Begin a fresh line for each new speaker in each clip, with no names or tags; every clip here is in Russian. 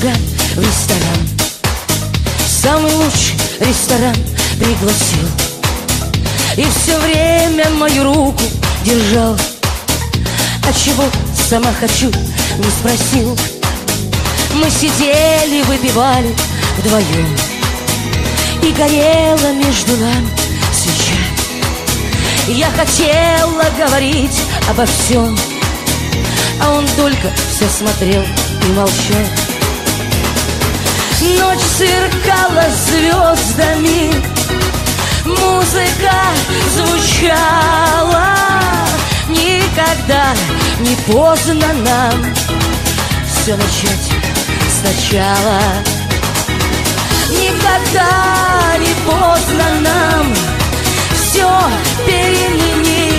Жиган в ресторан. Самый лучший ресторан пригласил. И все время мою руку держал. А чего сама хочу, не спросил. Мы сидели, выпивали вдвоем, и горела между нами свеча. Я хотела говорить обо всем, а он только все смотрел и молчал. Ночь сверкала звездами, музыка звучала. Никогда не поздно нам все начать сначала. Никогда не поздно нам все переменить.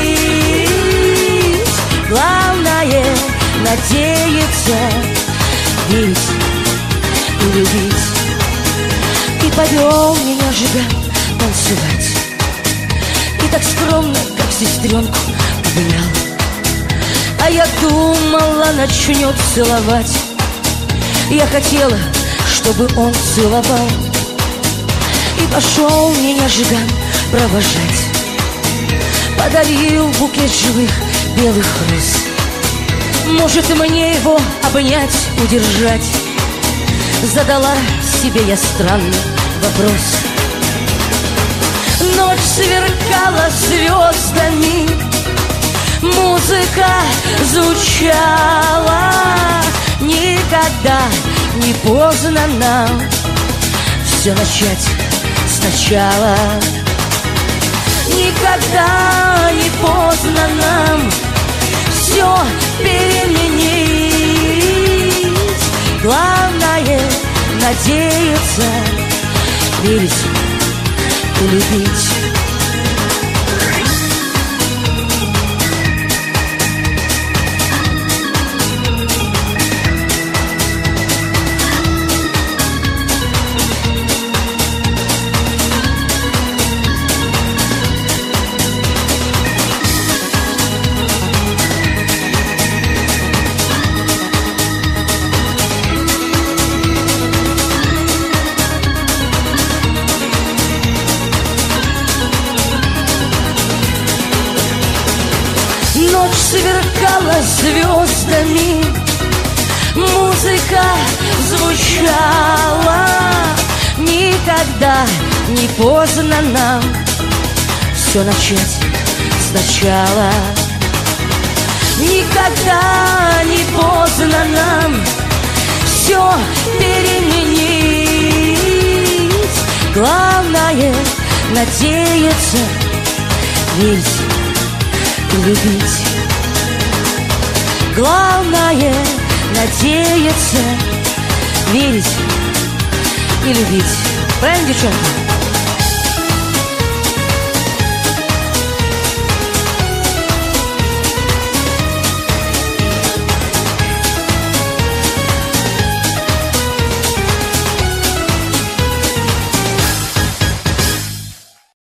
Главное надеяться, верить и любить. И повел меня Жиган танцевать, и так скромно, как сестренку, обнял. А я думала, начнет целовать. Я хотела, чтобы он целовал. И пошел меня Жиган провожать. Подарил букет живых белых роз. Может, мне его обнять, удержать? Задала себе я странный вопрос. Ночь сверкала звездами, музыка звучала. Никогда не поздно нам все начать сначала. Никогда не поздно нам все переменить. Главное надеяться, верить и любить. Ночь сверкала звездами, музыка звучала. Никогда не поздно нам все начать сначала. Никогда не поздно нам все переменить. Главное надеяться, верить и любить. Главное надеяться, верить и любить. Правильно, девчонки?